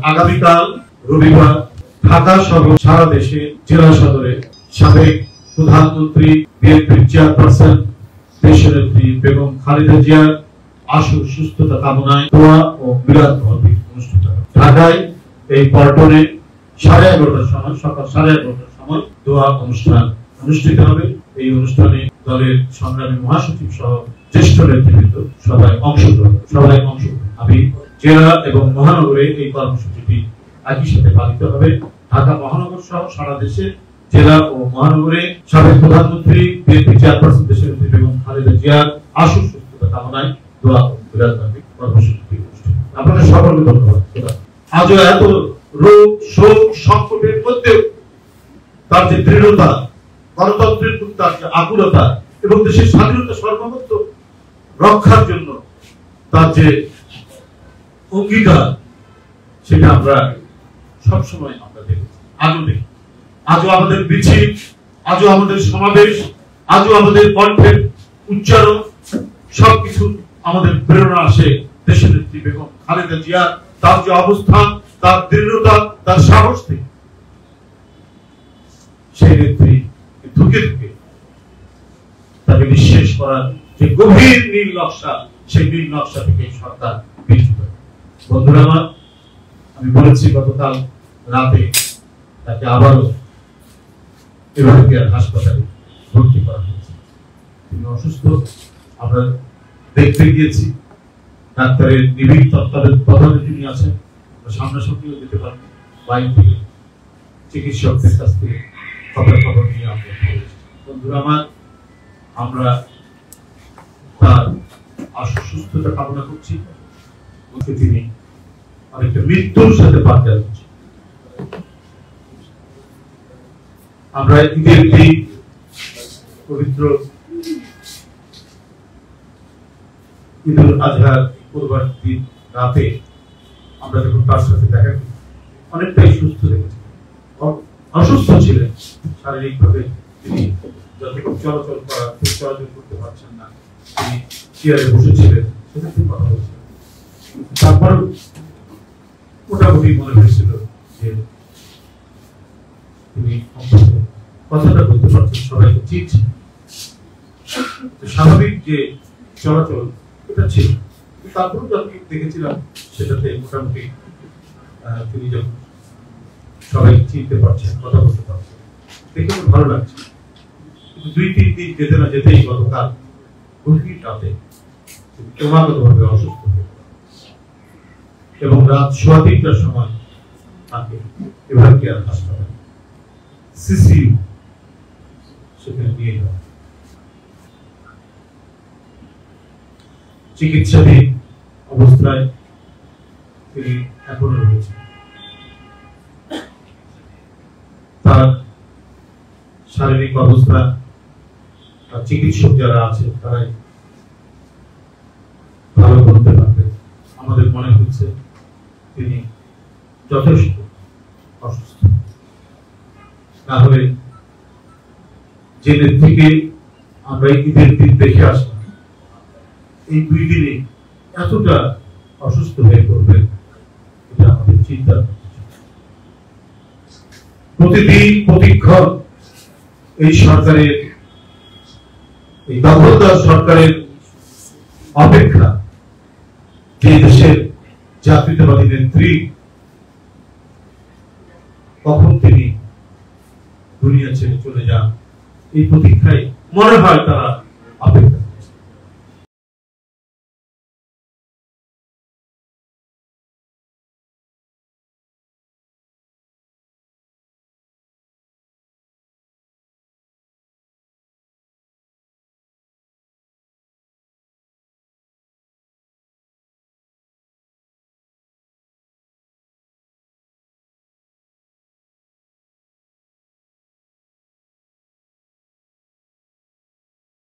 আগামীকাল রবিবার ঢাকা সহ সারা দেশে জেলা সদরে সাবেক প্রধানমন্ত্রী বিএনপির চেয়ারপারসন দেশনেত্রী বেগম খালেদা জিয়ার আশু সুস্থতা কামনায় দোয়া ও মিলাদ মাহফিল অনুষ্ঠিত হবে। ঢাকায় এই পল্টনে 11:30টার সময় সকাল 11:30টার সময় দোয়া অনুষ্ঠান অনুষ্ঠিত হবে। এই অনুষ্ঠানে দলের সংগ্রামী মহাসচিব সহ জ্যেষ্ঠ নেতৃবৃন্দ সবাই অংশগ্রহণ। আমি জেলা এবং মহানগরে এই কর্মসূচিটি একই সাথে পালিত হবে। ঢাকা মহানগর সহ সারা দেশে জেলা ও মহানগরে সাবেক প্রধানমন্ত্রী বিএনপি চেয়ারপারসন দেশনেত্রী বেগম খালেদা জিয়ার আশু সুস্থতা কামনায় দোয়া ও মিলাদ মাহফিল কর্মসূচিটি অনুষ্ঠিত। আপনাদের সকলকে ধন্যবাদ। আজও এত রোগ শোক সংকটের মধ্যেও তার যে দৃঢ়তা, গণতন্ত্রের প্রতি তার যে আকুলতা এবং দেশের স্বাধীনতা সার্বভৌমত্ব রক্ষার জন্য তার যে অঙ্গীকার, সেটা আমরা সবসময় আমরা দেখেছি, আজও দেখি। আজও আমাদের মিছিল, আজও আমাদের সমাবেশ, আজও আমাদের কণ্ঠের উচ্চারণ, সবকিছু আমাদের প্রেরণা আসে দেশের নেত্রী বেগম খালেদা জিয়া, তার যে অবস্থান, তার দৃঢ়তা, তার সাহস থেকে। সেই নেত্রী ধুকে ধুকে তাকে বিশ্বাস করার যে গভীর নীল নকশা, সেই নীল নকশা থেকে সরকার বিচ্যুত। বন্ধুরা আমার, আমি বলেছি গতকাল রাতে তাকে আবারও এভাবে হাসপাতালে ভর্তি করা হয়েছে। তিনি অসুস্থ, আমরা দেখতে গিয়েছি, ডাক্তারের নিবিড় তত্ত্বাবধানে তিনি আছেন। সামনাসামনিও যেতে পারেন, বাইরে থেকে চিকিৎসকদের কাছ থেকে খবর নিয়ে আমরা বন্ধুরা আমার, আমরা তার আশু সুস্থতা কামনা করছি। তিনি অনেকটা মৃত্যুর সাথে পার যাচ্ছি। আমরা ঈদের দিন, পবিত্র ঈদ উল আজহার কুরবান দিন রাতে আমরা যখন তার সাথে দেখা করি, অনেকটাই সুস্থ দেখেছি। অসুস্থ ছিলেন শারীরিকভাবে, তিনি যতটুকু চলাচল করতে পারছেন না, তিনি চেয়ারে বসেছিলেন, সেটা থেকে কথা বলছিলেন। তারপর মোটামুটি মনে হয়েছিল যে তিনি কথাটা বলতে পারছেন, সবাইকে চিনছেন, স্বাভাবিক যে চলাচল এটা ছিল। তারপরে যখন দেখেছিলাম সেটাতে মোটামুটি তিনি যখন সবাইকে চিনতে পারছেন, কথা বলতে পারছেন, দেখে খুব ভালো লাগছে। কিন্তু 2-3 দিন যেতে না যেতেই গতকাল গভীর রাতে ক্রমাগত ভাবে অসুস্থ হয়ে এবং রাত 3:15টার সময় তাকে এভারকেয়ার হাসপাতাল সিসিইউ সেখানে নিয়ে যাওয়া, চিকিৎসাধীন অবস্থায় তিনি এখনো রয়েছেন। তার শারীরিক অবস্থা চিকিৎসক যারা আছে তারাই ভালো বলতে পারবে। আমাদের মনে হচ্ছে তিনি যথেষ্ট অসুস্থ, তাহলে যে নেত্রীকে আমরা ঈদের দিন দেখে আসলাম, এই 2 দিনে এতটা অসুস্থ হয়ে পড়বেন, এটা আমাদের চিন্তা। প্রতিদিন প্রতিক্ষণ এই সরকারের, এই দখলদার সরকারের অপেক্ষা যে দেশের জাতীয়তাবাদী নেত্রী কখন তিনি দুনিয়া ছেড়ে চলে যান, এই প্রতীক্ষায় মনে হয় তারা অপেক্ষা।